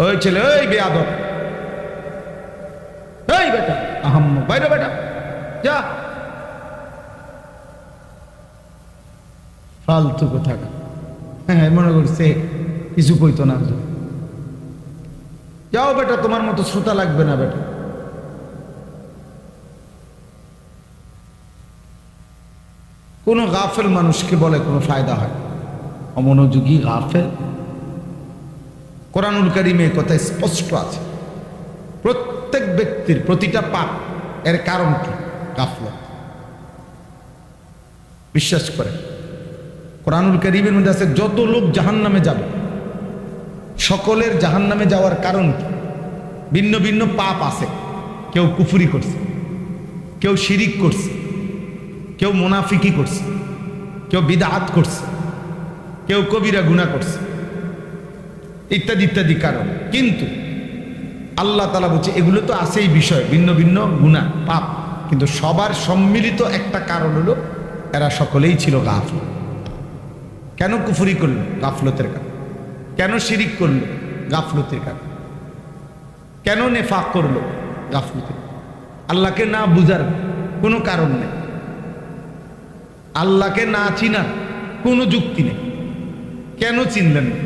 ওই ছেলে, ওই বেয়াদব, এই বেটা আহাম্ম বাইরে, বেটা যা, ফালতু কথা। হ্যাঁ, মনে করছে কিছু কইতো না। যাও বেটা, তোমার মতো শ্রোতা লাগবে না বেটা। কোন গাফেল মানুষকে বলে কোনো ফায়দা হয়? অমনোযোগী গাফেল। কোরআনুল কারীমে কথা স্পষ্ট আছে, প্রত্যেক ব্যক্তির প্রতিটা পাপ এর কারণ কি? গাফলত। বিশ্বাস করে কোরআনুল কারীমের মধ্যে আছে যত লোক জাহান্নামে যাবে সকলের জাহান্নামে যাওয়ার কারণ কি? ভিন্ন ভিন্ন পাপ আছে। কেউ কুফরি করছে, কেউ শিরিক করছে, কেউ মুনাফিকি করছে, কেউ বিদআত করছে, কেউ কবিরা গুনাহ করছে, ইত্যাদি ইত্যাদি কারণ। কিন্তু আল্লাহ তাআলা বলছে এগুলো তো আছেই বিষয়, ভিন্ন ভিন্ন গুনাহ পাপ, কিন্তু সবার সম্মিলিত একটা কারণ হলো এরা সকলেই ছিল গাফল। কেন কুফরি করলো? গাফলতের কারণ। কেন শিরিক করলো? গাফলতের কারণ। কেন নেফাক করলো? গাফলতের। আল্লাহকে না বুঝার কোনো কারণ নেই, আল্লাহকে না চিনার কোনো যুক্তি নেই। কেন চিনলেন না?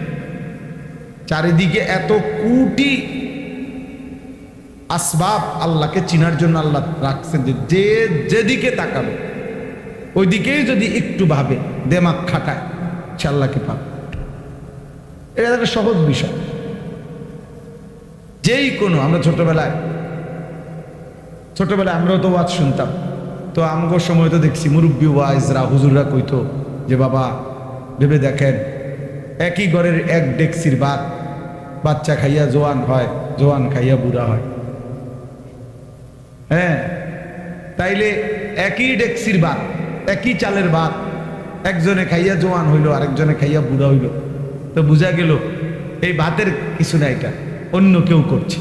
চারিদিকে এত কোটি আসবাব আল্লাহকে চিনার জন্য আল্লাহ রাখছেন, যে যেদিকে তাকাবে ওই দিকেই যদি একটু ভাবে, দেমাগ খাটায়, সে আল্লাহকে পাবে। এটা একটা সহজ বিষয়। যেই কোনো, আমরা ছোটবেলায় আমরাও তো ওয়াজ শুনতাম, তো আমগোর সময় তো দেখছি মুরব্বী ওয়াইজরা, হুজুররা কইতো যে বাবা ভেবে দেখেন, একই ঘরের এক ডেকসির ভাত, বাচ্চা খাইয়া জোয়ান হয়, জোয়ান খাইয়া বুড়া হয়। হ্যাঁ, তাইলে একই ডেকসির ভাত, একই চালের ভাত, একজনে খাইয়া জোয়ান হইল, আরেকজনে খাইয়া বুড়া হইল, তো বুঝা গেল এই ভাতের কিছু না, এটা অন্য কেউ করছে।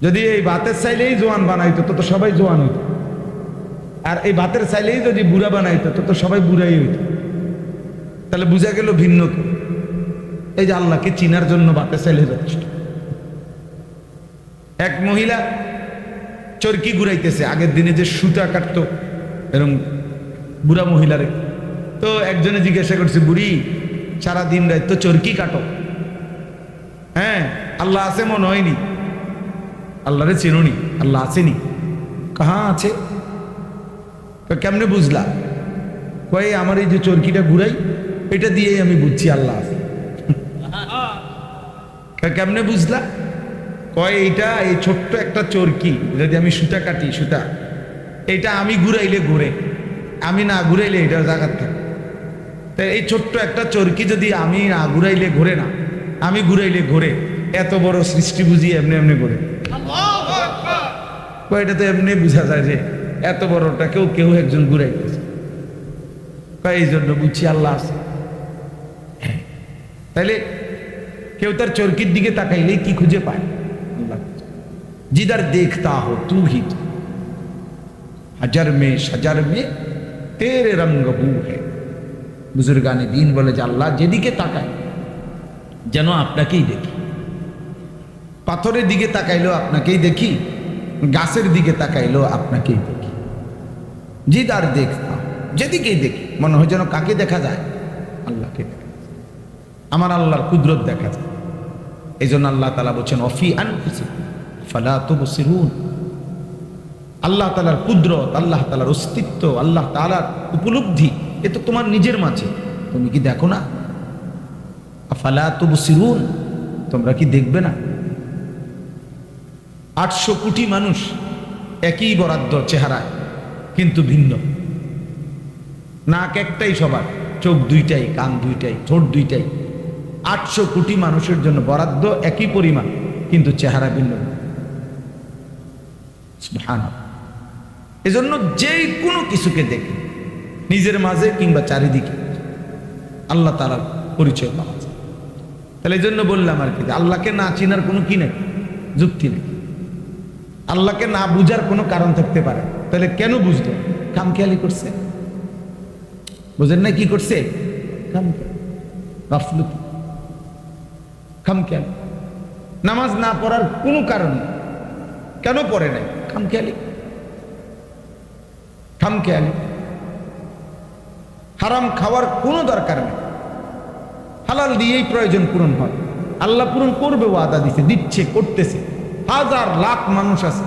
যদি এই ভাতের চাইলেই জোয়ান বানাইতো তো সবাই জোয়ান হইত, আর এই ভাতের চাইলেই যদি বুড়া বানাইতো তো সবাই বুড়াই হইত। তাহলে বুঝা গেল ভিন্ন কেউ। এই যে আল্লাহকে চিনার জন্য ভাতের চাইলে যথেষ্ট। এক মহিলা চরকি ঘুরাইতেছে, আগের দিনে যে সুতা কাটতো এরকম বুড়া মহিলারে, তো একজনে জিজ্ঞাসা করছে, বুড়ি সারাদিন রাত তো চরকি কাটো, হ্যাঁ আল্লাহ আছে মনে হয়নি? আল্লাহরে চেনোনি? আল্লাহ আসেনি? কাহা আছে? কেমনে বুঝলা? কয় আমার এই যে চরকিটা ঘুরাই, এটা দিয়েই আমি বুঝছি আল্লাহ আছে। কেমনে বুঝলা? কয় এইটা, এই ছোট্ট একটা চরকি, যদি আমি সুতা কাটি, সুতা এটা আমি ঘুরাইলে ঘুরে, আমি না ঘুরাইলে এটা জায়গার থাকে। তাই এই ছোট্ট একটা চরকি যদি আমি না ঘুরাইলে ঘুরে না, আমি ঘুরাইলে ঘুরে, এত বড় সৃষ্টি বুঝি এমনি এমনি ঘুরে। এটা তো এমনি বুঝা যায় যে এত বড়টা কেউ একজন ঘুরাইতেছে, এই জন্য বুঝছি আল্লাহ আছে। তাইলে কেউ তার চরকির দিকে তাকাইলে কি খুঁজে পায়? আল্লাহ। জিদার দেখতা হো তু হি তো, হাজার মে সাজার মে তেরে রঙ্গ বু হ্যায়। বুজুর্গানে দিন বলে যে আল্লাহ যেদিকে তাকায় যেন আপনাকেই দেখি। পাথরের দিকে তাকাইলেও আপনাকেই দেখি, গাছের দিকে তাকাইলেও আপনাকেই দেখি। জিদার দেখতা, যেদিকেই দেখি মনে হয় যেন কাকে দেখা যায়? আল্লাহকে দেখা যায়। আমার আল্লাহর কুদরত দেখা যায়। এই জন্য আল্লাহ তাআলা বলছেন অফি আনফুসিকুম ফালা তুবসিরুন। আল্লাহ তাআলার কুদরত, আল্লাহ তাআলার অস্তিত্ব, আল্লাহ তাআলার উপলব্ধি এ তো তোমার নিজের মাঝে, তুমি কি দেখো না? ফালা তুবসিরুন, তোমরা কি দেখবে না? 800 কোটি মানুষ একই বরাদ্দ চেহারায়, কিন্তু ভিন্ন। নাক একটাই সবার, চোখ দুইটাই, কান দুইটাই, ঠোঁট দুইটাই। 800 কোটি মানুষের জন্য বরাদ্দ একই পরিমাণ, কিন্তু চেহারা ভিন্ন। সুবহানাল্লাহ। এজন্য যেই কোনো কিছুকে দেখে নিজের মাঝে কিংবা চারিদিকে আল্লাহ তাআলার পরিচয় পাওয়া যায়। তাহলে এই জন্য বললাম আর কি, আল্লাহকে না চিনার কোনো কি নেই, যুক্তি নেই। আল্লাহকে না বুঝার কোনো কারণ থাকতে পারে, তাহলে কেন বুঝলো? খামখেয়ালি করছে। বুঝেন না কি করছে? গাফলতি। খামখেয়ালি। নামাজ না পড়ার কোনো কারণ নেই, কেন পড়ে নাই? খামখেয়ালি। খামখেয়ালি। হারাম খাওয়ার কোনো দরকার নেই, হালাল দিয়েই প্রয়োজন পূরণ হয়। আল্লাহ পূরণ করবে, ওয়াদা দিছে, দিচ্ছে, করতেছে। হাজার লাখ মানুষ আছে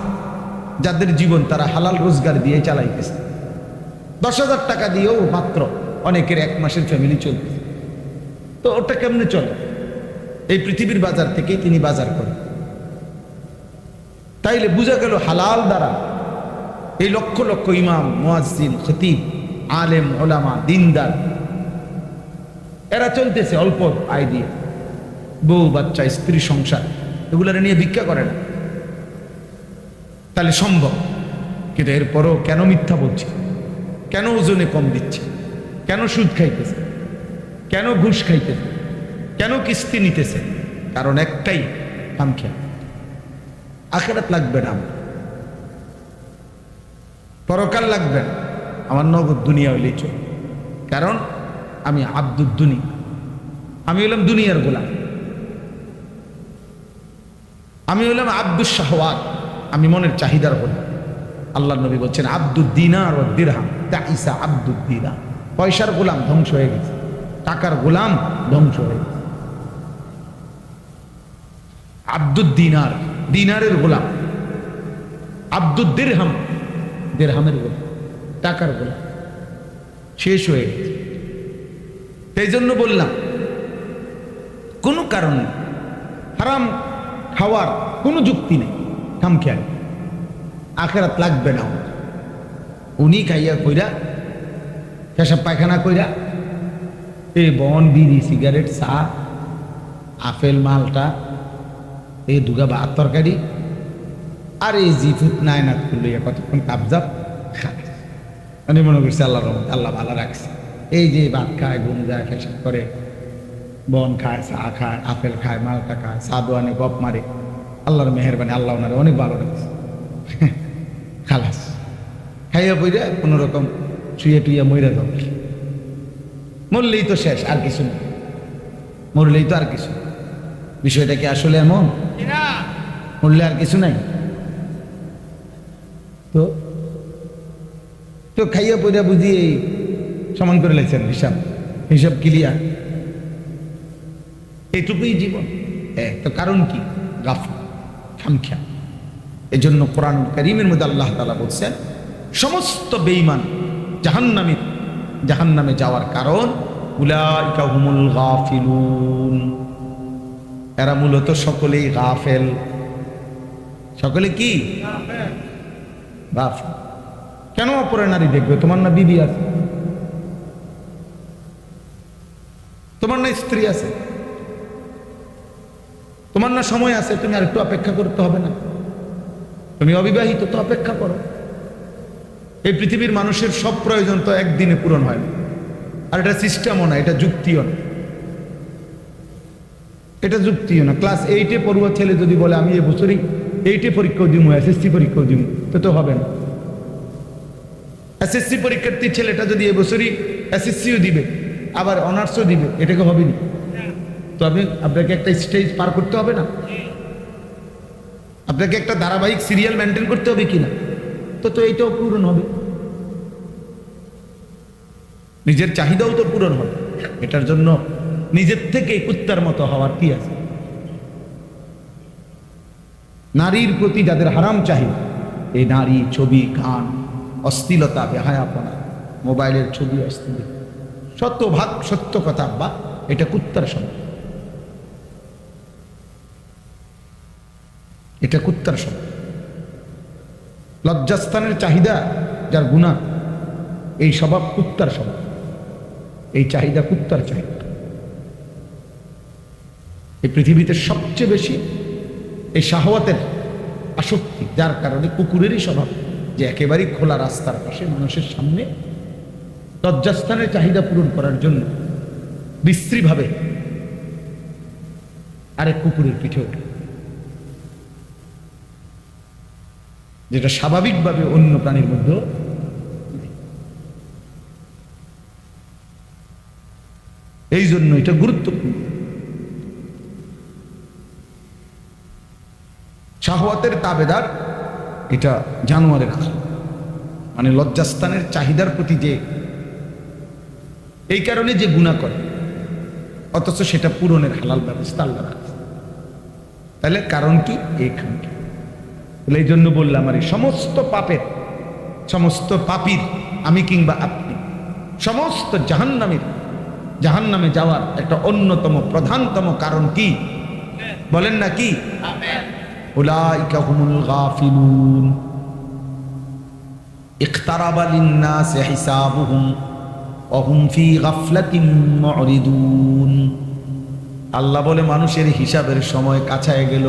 যাদের জীবন তারা হালাল রোজগার দিয়ে চালাইতেছে। 10,000 টাকা দিয়েও মাত্র অনেকের 1 মাসের ফ্যামিলি চলতেছে। তো ওটা কেমনে চলে? এই পৃথিবীর বাজার থেকেই তিনি বাজার করেন। তাইলে বোঝা গেল হালাল দ্বারা এই লক্ষ লক্ষ ইমাম, মুয়াজ্জিন, খতিব, আলেম, ওলামা, দিনদার এরা চলতেছে অল্প আয় দিয়ে। বউ বাচ্চা, স্ত্রী, সংসার এগুলার নিয়ে ভিক্ষা করে না, তাহলে সম্ভব। কিন্তু এরপরও কেন মিথ্যা বলছে? কেন ওজনে কম দিচ্ছে? কেন সুদ খাইতেছে? কেন ঘুষ খাইতেছে? কেন কিস্তি নিতেছে? কারণ একটাই, খামখেয়ালি। আখিরাত লাগবে না, পরকাল লাগবে না, আমার নগদ দুনিয়া হইলেই চলে। কারণ আমি আব্দুদ দুনিয়া, আমি হলাম দুনিয়ার গোলাম, আমি হলাম আব্দুস শাহওয়াত, আমি মনের চাহিদার গোলাম। আল্লাহ নবী বলছেন আব্দুদ দিনার ও দিরহাম তাইসা আব্দুদ দিনার। পয়সার গোলাম ধ্বংস হয়ে গেছে, টাকার গোলাম ধ্বংস হয়ে গেছে। আব্দুদ দিনার, দিনারের গোলাম। আব্দুদ দিরহাম, দিরহামের গোলাম, টাকার গোলাম, শেষ হয়ে গেছে। এই জন্য বললাম কোনো কারণ নেই, হারাম খাওয়ার কোনো যুক্তি নেই। খামখেয়ালি। আখিরাত লাগবে না। উনি খাইয়া কইরা, পেশাব পায়খানা কইরা, এই বন, বিড়ি, সিগারেট, চা, আপেল, মালটা, এই দুগা ভাত তরকারি, আর এই জিফুত নায়নাত করলে কতক্ষণ কাবজাব আমি মনে করছি আল্লাহর রহমত, আল্লাহ ভালো রাখছে। এই যে ভাত খায়, ঘুম যায়, পেশাব করে, বন খায়, চা খায়, আপেল খায়, মালটা খায়, সাদু আনে, গপ মারে, আল্লাহর মেহেরবানি, আল্লাহ ওনারে অনেক ভালো রাখছে। খালাস খাইয়া পইরা কোনো রকম শুয়ে টুইয়া মইরা যাও, মরলেই তো শেষ, আর কিছু নেই। মরলেই তো আর কিছু। বিষয়টা কি আসলে এমন? মরলে আর কিছু নাই। তো তো খাইয়া পইরা বুঝি এই সমান করে লেছেন, হিসাব হিসাব ক্লিয়ার, এইটুকুই জীবন। তো কারণ কি? গাফলা, খামখেয়ালি। এই জন্য কোরআন কারীমের মধ্যে আল্লাহ তাআলা বলছেন সমস্ত বেঈমান জাহান্নামী, জাহান্নামে যাওয়ার কারণ উলাইকা হুমুল গাফিলুন। এরা মূলত সকলেই গাফেল। সকলে কি? গাফেল। কেন অপরের নারী দেখবে? তোমার না বিবি আছে, তোমার না স্ত্রী আছে, তোমার না সময় আছে, তুমি আর একটু অপেক্ষা করতে হবে না? তুমি অবিবাহিত, তো অপেক্ষা করো। এই পৃথিবীর মানুষের সব প্রয়োজন তো একদিনে পূরণ হয় না। আর এটা সিস্টেমও না, এটা যুক্তিও না, এটা যুক্তিও না। ক্লাস 8-এ পড়ুয়া ছেলে যদি বলে আমি এবছরই 8-এ পরীক্ষাও দিব, SSC পরীক্ষাও দিব, তো হবে না। SSC পরীক্ষার্থী ছেলেটা যদি এবছরই SSCও দিবে, আবার অনার্সও দিবে, এটাকে হবে না? তো আপনাকে একটা স্টেজ পার করতে হবে না? আপনাকে একটা ধারাবাহিক সিরিয়াল মেনটেন করতে হবে কিনা? তো এইটাও পূরণ হবে, নিজের চাহিদাও তো পূরণ হবে। এটার জন্য নিজের থেকেই কুত্তার মতো হওয়ার কি আছে? নারীর প্রতি যাদের হারাম চাহিদা, এই নারী, ছবি, গান, অশ্লীলতা, বেহায়াপনা, মোবাইলের ছবি, অশ্লীল, শতভাগ সত্য কথা বা এটা কুত্তার সমান, এটা কুত্তার সমান। লজ্জাস্থানের চাহিদা যার গুনাহ, এই স্বভাব কুত্তার স্বভাব, এই চাহিদা কুত্তার চাহিদা। এই পৃথিবীতে সবচেয়ে বেশি এই শাহওয়াতের আসক্তি, যার কারণে কুকুরেরই স্বভাব যে একেবারেই খোলা রাস্তার পাশে মানুষের সামনে লজ্জাস্থানের চাহিদা পূরণ করার জন্য বিশ্রীভাবে আরেক কুকুরের পিঠে ওঠে, যেটা স্বাভাবিকভাবে অন্য প্রাণীর মধ্যে। এই জন্য এটা গুরুত্বপূর্ণ। শাহওয়াতের তাবেদার, এটা জানোয়ারের হাল, মানে লজ্জাস্থানের চাহিদার প্রতি যে এই কারণে যে গুনাহ করে, অথচ সেটা পূরণের হালাল ব্যবস্থা আল্লাহ রাখে। তাহলে কারণ কি? এইখানটা। এই জন্য বললাম, আর এই সমস্ত পাপের, সমস্ত পাপীর, আমি কিংবা আপনি, সমস্ত জাহান্নামে যাওয়ার একটা অন্যতম প্রধানতম কারণ কি বলেন না? কি? উলাইকা হুমুল গাফিলুন ইকতারাবা লিন-নাসি হিসাবুহুম ওয়া হুম ফি গাফলাতিন মুরিদুন। আল্লাহ বলে মানুষের হিসাবের সময় কাছায় গেল,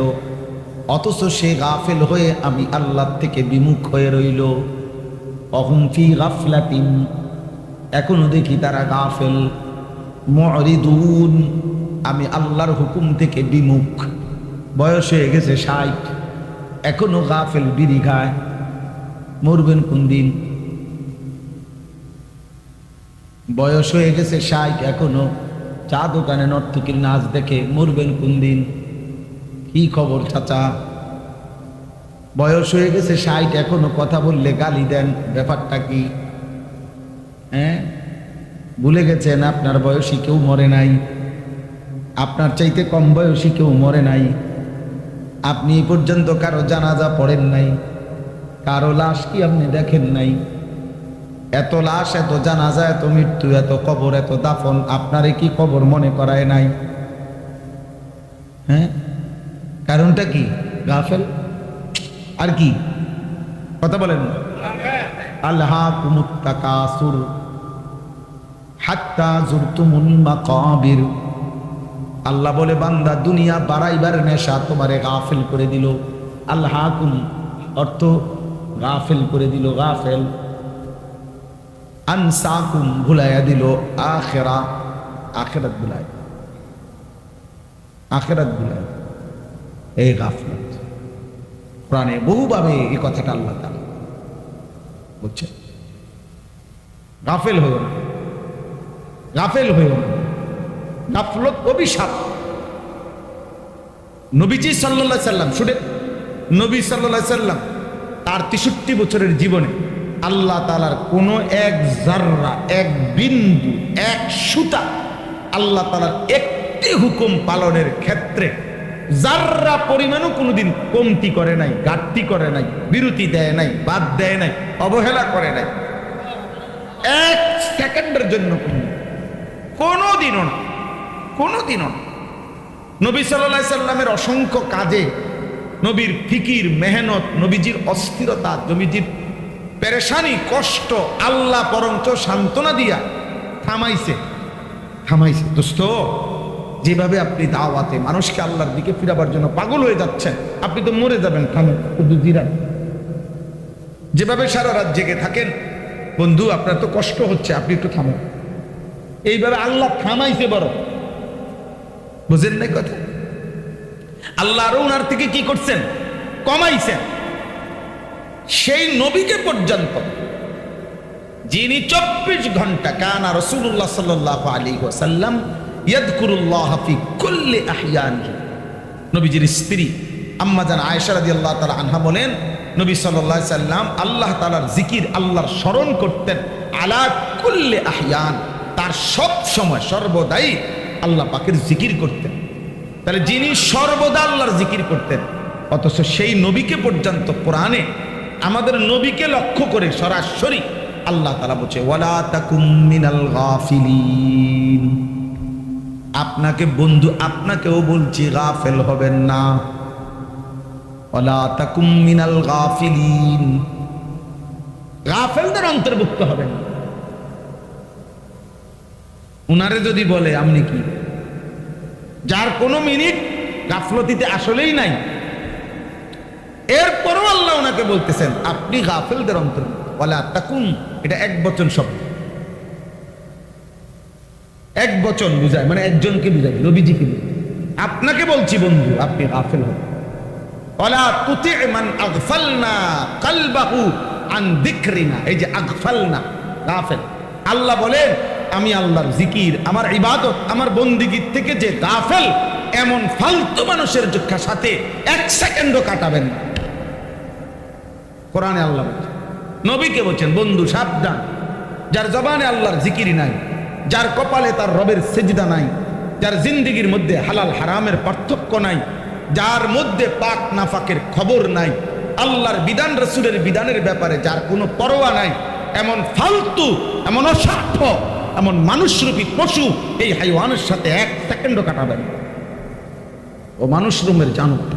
অথচ সে গাফেল হয়ে আমি আল্লাহ থেকে বিমুখ হয়ে রইল। ওয়া হুম ফি গাফলাতিন, এখনো দেখি তারা গাফেল। মুরিদুন, আমি আল্লাহর হুকুম থেকে বিমুখ। বয়স হয়ে গেছে 60, এখনো গাফেল, বিড়ি খায়। মরবেন কোন দিন? বয়স হয়ে গেছে 60, এখনো চা দোকানে নর্তকীর নাচ দেখে। মরবেন কোন দিন? কি খবর চাচা? বয়স হয়ে গেছে 60, এখনো কথা বললে গালি দেন, ব্যাপারটা কি? হ্যাঁ, ভুলে গেছেন আপনার বয়সী কেউ মরে নাই, আপনার চাইতে কম বয়সী কেউ মরে নাই। আপনি এই পর্যন্ত কারো জানাজা পড়েন নাই, কারো লাশ কি আপনি দেখেন নাই? এত লাশ, এত জানাজা, এত মৃত্যু, এত কবর, এত দাফন, আপনারে কি কবর মনে করায় নাই? হ্যাঁ, কারণটা কি? গাফেল। আর কি কথা বলেন? আলহাকুমুত তাকাসুর হাত্তা যুরতুমুল মাকাবির। আল্লাহ বলে, বান্দা, দুনিয়া বাড়াইবার নেশা তোমারে গাফেল করে দিল। আলহাকুম অর্থ গাফেল করে দিল, গাফেল। আনসাকুম, ভুলাইয়া দিল আখিরা, আখিরাত ভুলায়, আখিরাত ভুলায়। এই গাফলত কোরআনে বহুভাবে এই কথাটা আল্লাহ তাআলা বলছেন। গাফেল হইও না, গাফেল হইও না। গাফলত অভিশাপ। নবীজি সাল্লাল্লাহু আলাইহি সাল্লাম, শুনে, নবী সাল্লাল্লাহু আলাইহি সাল্লাম তার 63 বছরের জীবনে আল্লাহ তাআলার কোনো এক জাররা, এক বিন্দু, এক সুতা আল্লাহ তাআলার একটি হুকুম পালনের ক্ষেত্রে জাররা পরিমাণও কোনোদিন কমতি করে নাই, ঘাটতি করে নাই, বিরতি দেয় নাই, বাদ দেয় নাই, অবহেলা করে নাই, এক সেকেন্ডের জন্য কোনোদিনও না, কোনোদিনও না। নবী সাল্লাল্লাহু আলাইহি সাল্লামের অসংখ্য কাজে নবীর ফিকির, মেহনত, নবীজির অস্থিরতা, নবীজির পেরেশানি, কষ্ট আল্লাহ বরঞ্চ সান্ত্বনা দিয়া থামাইছে, থামাইছে। দোস্ত, যেভাবে আপনি দাওয়াতে মানুষকে আল্লাহর দিকে ফিরাবার জন্য পাগল হয়ে যাচ্ছেন, আপনি তো মরে যাবেন। থামেন, শুধু জিরান। যেভাবে সারা রাত জেগে থাকেন, বন্ধু, আপনার তো কষ্ট হচ্ছে, আপনি একটু থামেন। এইভাবে আল্লাহ থামাইছে, বড় বুঝেন নাই কথা? আল্লাহ আরো ওনার থেকে কি করছেন? কমাইছেন। সেই নবীকে পর্যন্ত, যিনি 24 ঘন্টা কানা রাসূলুল্লাহ সাল্লাল্লাহু আলাইহি ওয়াসাল্লাম ইয়াযকুরুল্লাহ ফি কুল্লি আহইয়ানিহি, নবীজির স্ত্রী আম্মা জান আয়েশা রাদিয়াল্লাহু তাআলা আনহা বলেন, নবী সাল্লাল্লাহু আলাইহি সাল্লাম আল্লাহ তাআলার জিকির, আল্লাহর স্মরণ করতেন আলা কুল্লি আহইয়ান, তার সব সময় সর্বদাই আল্লাহ পাকের জিকির করতেন। তাহলে যিনি সর্বদা আল্লাহর জিকির করতেন, অথচ সেই নবীকে পর্যন্ত কোরআনে আমাদের নবীকে লক্ষ্য করে সরাসরি আল্লাহ তাআলা বলছে, ওয়ালা তাকুম মিনাল গাফিলিন। আপনাকে বন্ধু, আপনাকেও বলছি গাফেল হবেন না। ওয়ালা তাকুম মিনাল গাফিলিন, গাফেলদের অন্তর্ভুক্ত হবেন। উনারে যদি বলে আপনি কি, যার কোনো মিনিট গাফলতিতে আসলেই নাই, এরপরও আল্লাহ ওনাকে বলতেছেন আপনি গাফেলদের অন্তর্ভুক্ত। ওয়ালা তাকুম, এটা এক বচন শব্দ, এক বচন বুঝায়, মানে একজনকে বুঝায়, নবীজিকে বুঝায়। আপনাকে বলছি বন্ধু, আপনি গাফেল হন। ওয়ালা তুতি মান আগফালনা কলবাহু আন যিকরিনা, এই যে আগফালনা, গাফেল। আল্লাহ বলেন আমি আল্লাহর জিকির, আমার ইবাদত, আমার বন্দিগির থেকে যে গাফেল, এমন ফালতু মানুষের সাথে এক সেকেন্ডও কাটাবেন না। কোরআনে আল্লাহ বলছেন, নবীকে বলছেন, বন্ধু সাবধান, যার জবানে আল্লাহর জিকির নাই, যার কপালে তার রবের সেজদা নাই, যার জিন্দেগির মধ্যে হালাল হারামের পার্থক্য নাই, যার মধ্যে পাক নাফাকের খবর নাই, আল্লাহর বিধান রাসূলের বিধানের ব্যাপারে যার কোনো পরোয়া নাই, এমন ফালতু, এমন অস্বার্থ, এমন মানুষরূপী পশু এই হাইওয়ানের সাথে এক সেকেন্ডও কাটাবেন। ও মানুষ রূপের জানোয়ার,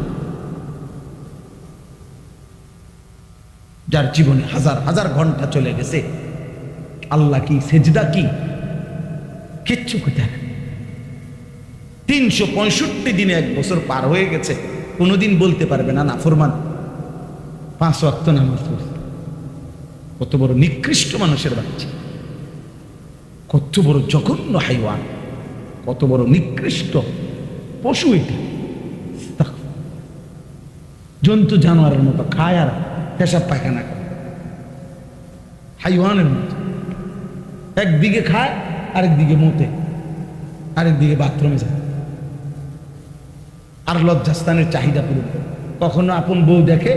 যার জীবনে হাজার হাজার ঘন্টা চলে গেছে, আল্লাহ কি, সেজদা কি, কিচ্ছু কোথায়। 365 দিনে 1 বছর পার হয়ে গেছে, কোনোদিন বলতে পারবে না নাফরমান 5 ওয়াক্ত নামাজ পড়ছে। কত বড় নিকৃষ্ট মানুষের বাচ্চা, কত বড় জঘন্য হাইওয়ান, কত বড় নিকৃষ্ট পশু এটা। জন্তু জানোয়ারের মতো খায় আর পেশাব পায়খানা করে, হাইওয়ানের মতো। একদিকে খায়, আরেকদিকে মতে, আরেকদিকে বাথরুমে যায়, আর লজ্জাস্থানের চাহিদা পূরণ করে। কখনো আপন বউ দেখে,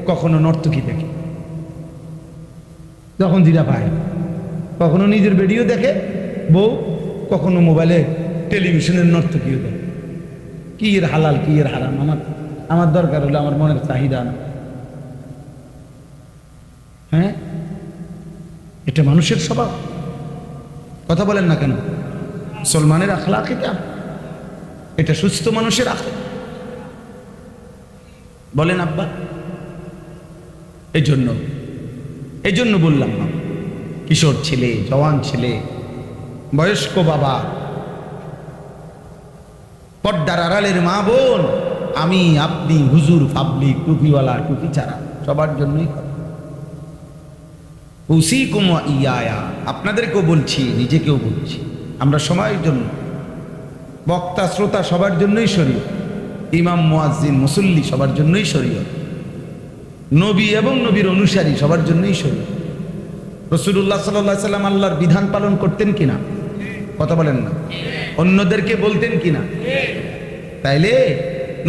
কখনো নর্তকী দেখে, যখন যেটা পায়। কখনো নিজের ভিডিও দেখে বউ, কখনো মোবাইলে টেলিভিশনের নর্তকীও দেখে। কি এর হালাল, কি এর হারাম, আমার দরকার হলো আমার মনের চাহিদা না। হ্যাঁ, এটা মানুষের স্বভাব। কথা বলেন না কেন? মুসলমানের আখলাক এটা, এটা সুস্থ মানুষের আখলাক। বলেন আব্বা? এই জন্য বললাম না, কিশোর ছেলে, জওয়ান ছেলে, বয়স্ক বাবা, পর্দার আড়ালের মা বোন, আমি, আপনি, হুজুর, পাবলিক, টুপিওয়ালা, টুপি ছাড়া, সবার জন্যই কথা। উসিকুম ওয়া ইয়ায়া, আপনাদেরকেও বলছি, নিজেকেও বলছি, আমরা সময়ের জন্য, বক্তা শ্রোতা সবার জন্যই শরীয়ত, ইমাম মুয়াজ্জিন মুসল্লি সবার জন্যই শরীয়ত, নবী এবং নবীর অনুসারী সবার জন্যই শরীয়ত। রাসূলুল্লাহ সাল্লাল্লাহু আলাইহি সাল্লাম আল্লাহর বিধান পালন করতেন কিনা? কথা বলেন না। অন্যদেরকে বলতেন কিনা? তাইলে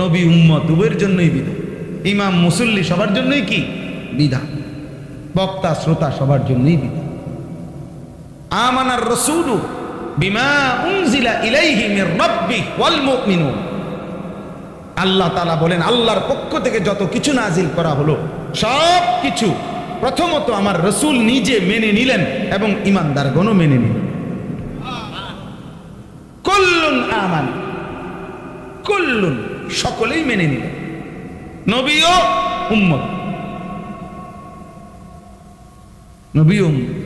নবী উম্মত উভয়ের জন্যই বিধান, ইমাম মুসল্লি সবার জন্যই কি বিধান, বক্তা শ্রোতা সবার জন্যই বিধান। আমানার রাসূলু বিমা উনজিলা ইলাইহি মির রাব্বিহি ওয়াল মুমিনুন, আল্লাহ তাআলা বলেন, আল্লাহর পক্ষ থেকে যত কিছু নাজিল করা হলো সব কিছু প্রথমত আমার রাসূল নিজে মেনে নিলেন এবং ঈমানদারগণও মেনে নিলেন। কুল্লুন আমান, কুল্লুন, সকলেই মেনে নিলেন, নবীও উম্মত, নবী উম্মত।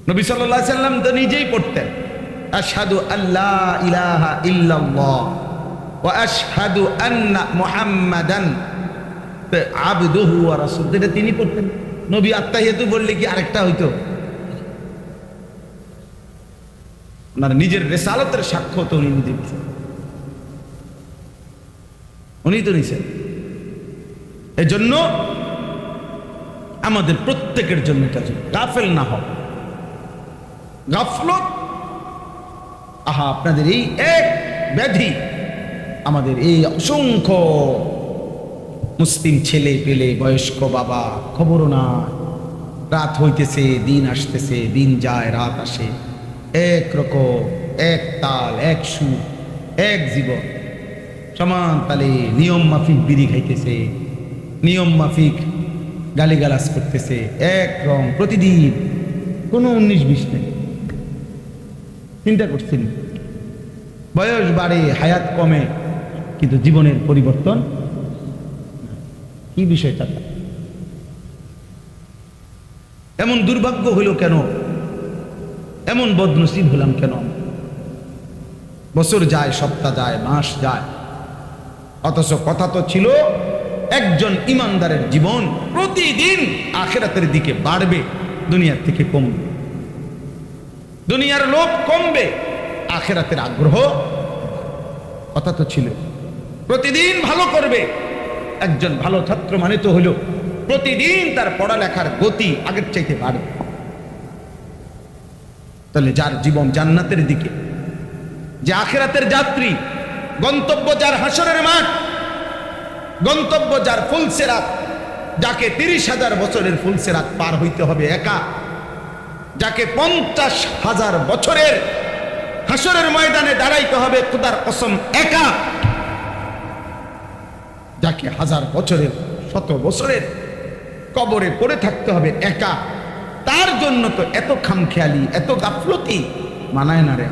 নবী সাল্লাল্লাহু আলাইহি সাল্লাম তো নিজেই পড়তেন, আশহাদু আল্লা ইলাহা ইল্লাল্লাহ ওয়া আশহাদু আন্না মুহাম্মাদান আবদুহু ওয়া রাসূলুহু, এটা তিনি পড়তেন। নবী আত্তাহিয়াতু বললে কি আরেকটা হইতো? ওনার নিজের রিসালাতের সাক্ষ্য তো উনি নিজে দিয়েছেন, উনি তো নিছেন। এজন্য আমাদের প্রত্যেকের জন্য এটা গাফেল না হোক, গাফলত, আহা আপনাদের এই এক ব্যাধি, আমাদের এই অসংখ্য মুসলিম ছেলে পেলে, বয়স্ক বাবা, খবরও না, রাত হইতেছে, দিন আসতেছে, দিন যায়, রাত আসে, এক রকম, এক তাল, এক সুর, এক জীবন, সমান তালে নিয়ম মাফিক বিড়ি খাইতেছে, নিয়ম মাফিক গালিগালাজ করতেছে, এক রং প্রতিদিন, কোনো 19-20 নেই। চিন্তা করছেন, বয়স বাড়ে, হায়াত কমে, কিন্তু জীবনের পরিবর্তন কি বিষয়টা? এমন দুর্ভাগ্য হইল কেন? এমন বদনসিব হলাম কেন? বছর যায়, সপ্তাহ যায়, মাস যায়, অথচ কথা তো ছিল একজন ইমানদারের জীবন প্রতিদিন আখিরাতের দিকে বাড়বে, দুনিয়ার থেকে কমবে। দুনিয়ার লোভ কমবে, আখিরাতের আগ্রহ, কথা তো ছিল। প্রতিদিন ভালো করবে, একজন ভালো ছাত্র মানে তো হলো প্রতিদিন তার পড়ালেখার গতি আগের চাইতে বাড়বে। তাহলে যার জীবন জান্নাতের দিকে, যে আখিরাতের যাত্রী, গন্তব্য যার হাসরের মাঠ, গন্তব্য যার ফুলসিরাত, যাকে 30,000 বছরের ফুলসিরাত পার হইতে হবে একা, যাকে 50,000 বছরের হাসরের ময়দানে দাঁড়াইতে হবে খোদার কসম একা, যাকে 1000 বছরের 100 বছরের কবরে পড়ে থাকতে হবে একা, তার জন্য তো এত খামখেয়ালি, এত গাফলতি মানায় না রে।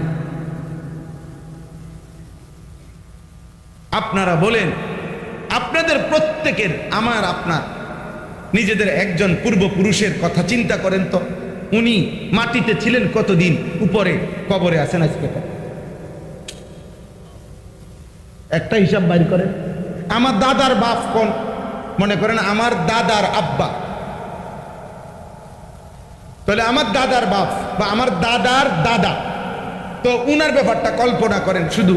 আপনারা বলেন, আপনাদের প্রত্যেকের, আমার আপনার নিজেদের একজন পূর্বপুরুষের কথা চিন্তা করেন তো, উনি মাটিতে ছিলেন কতদিন, উপরে কবরে আছেন আজকে একটা হিসাব বাইর করেন। আমার দাদার বাপ কোন, মনে করেন আমার দাদার আব্বা, তাহলে আমার দাদার বাপ বা আমার দাদার দাদা, তো উনার ব্যাপারটা কল্পনা করেন শুধু,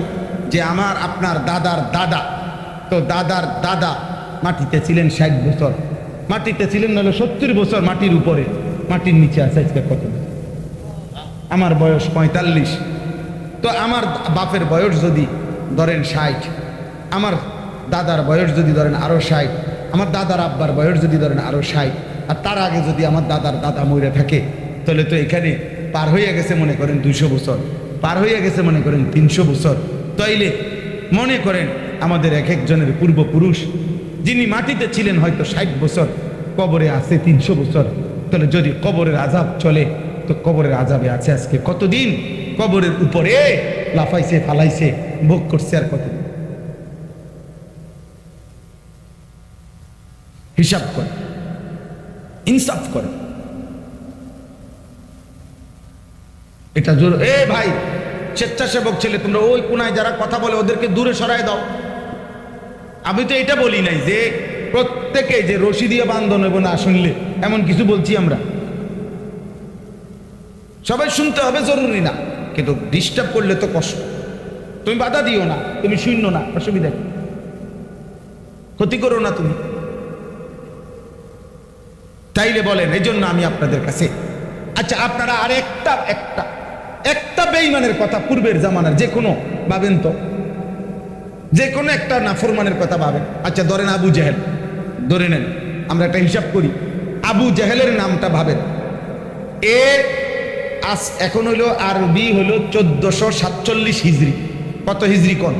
যে আমার আপনার দাদার দাদা, তো দাদার দাদা মাটিতে ছিলেন 60 বছর, মাটিতে ছিলেন নাহলে 70 বছর মাটির উপরে, মাটির নিচে আছে আজকে কত, আমার বয়স 45, তো আমার বাপের বয়স যদি ধরেন 60, আমার দাদার বয়স যদি ধরেন আরো 60, আমার দাদার আব্বার বয়স যদি ধরেন আরো 60, আর তার আগে যদি আমার দাদার দাদা মরে থাকে, তাহলে তো এখানে পার হয়ে গেছে মনে করেন 200 বছর, পার হয়ে গেছে মনে করেন 300 বছর। তাইলে মনে করেন আমাদের এক একজনের পূর্বপুরুষ যিনি মাটিতে ছিলেন হয়তো 60 বছর, কবরে আছে 300 বছর, তাহলে যদি কবরের আযাব চলে, তো কবরের আযাবে আছে আজকে কতদিন, কবরের উপরে লাফাইছে ফালাইছে ভোগ করছে আর কতদিন, হিসাব করে ইনসাফ করে। এটা জোর, এ ভাই স্বেচ্ছাসেবক ছেলে, তোমরা ওই কোনায় যারা কথা বলে ওদেরকে দূরে সরায় দাও। আমি তো এটা বলি নাই যে প্রত্যেকে যে রশি দিয়ে বান্ধন হইব না শুনলে, এমন কিছু বলছি আমরা, সবাই শুনতে হবে জরুরি না, কিন্তু ডিস্টার্ব করলে তো কষ্ট। তুমি বাধা দিও না, তুমি শূন্য না, অসুবিধা কি, ক্ষতি করো না তুমি। তাইলে বলেন, এই জন্য আমি আপনাদের কাছে, আচ্ছা আপনারা আর একটা বেঈমানের কথা পূর্বের জামানার যে কোনো ভাবেন তো, যে কোনো একটা নাফরমানের কথা ভাবেন। আচ্ছা ধরেন আবু জেহেল, ধরে নেন, আমরা একটা হিসাব করি, আবু জেহেলের নামটা ভাবেন, এখন হইলো আরবি হইলো 1447 হিজরি, কত হিজরি কোন,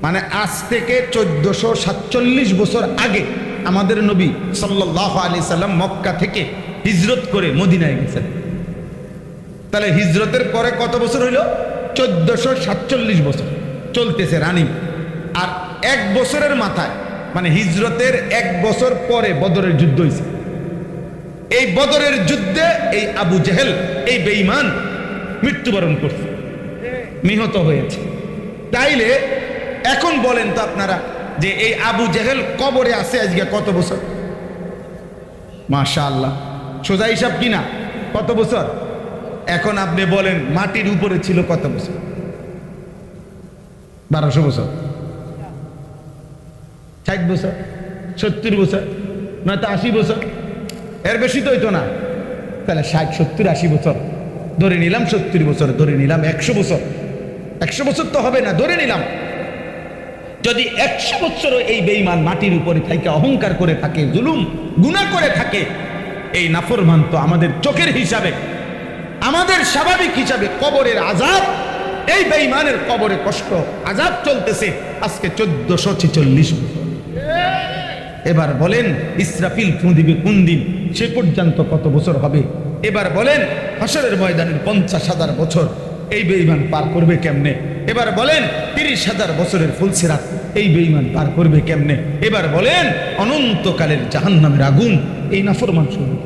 মানে আজ থেকে 1447 বছর আগে আমাদের নবী সাল্লাল্লাহু আলাইহি সাল্লাম মক্কা থেকে হিজরত করে মদিনায় গেছেন। তাহলে হিজরতের পরে কত বছর হইল, 1447 বছর চলতেছে রানিং। আর 1 বছরের মাথায়, মানে হিজরতের 1 বছর পরে বদরের যুদ্ধ হয়েছে। এই বদরের যুদ্ধে এই আবু জেহেল, এই বেঈমান মৃত্যুবরণ করছে, নিহত হয়েছে। তাইলে এখন বলেন তো আপনারা, যে এই আবু জেহেল কবরে আছে আজকে কত বছর? মাশাআল্লাহ, সোজা হিসাব কিনা, কত বছর? এখন আপনি বলেন মাটির উপরে ছিল কত বছর? 1200 বছর, 60 বছর, 70 বছর, নয়তো 80 বছর, এর বেশি তো হইতো না। তাহলে 60, 70, 80 বছর ধরে নিলাম, 70 বছর ধরে নিলাম, 100 বছর, 100 বছর তো হবে না, ধরে নিলাম যদি 100 বছরও এই বেঈমান মাটির উপরে থাকে অহংকার করে থাকে, জুলুম গুনাহ করে থাকে, এই নাফরমান তো আমাদের চোখের হিসাবে, আমাদের স্বাভাবিক হিসাবে কবরের আযাব, এই বেঈমানের কবরে কষ্ট আযাব চলতেছে আজকে 1446 বছর। এবার বলেন ইসরাফিল ফুঁ দিবে কোন দিন, সে পর্যন্ত কত বছর হবে? এবার বলেন হাশরের ময়দানের 50,000 বছর এই বেঈমান পার করবে কেমনে? এবার বলেন 30,000 বছরের ফুলসিরাত এই বেঈমান পার করবে কেমনে? এবার বলেন অনন্তকালের জাহান্নামের আগুন এই নাফরমান শুনবে।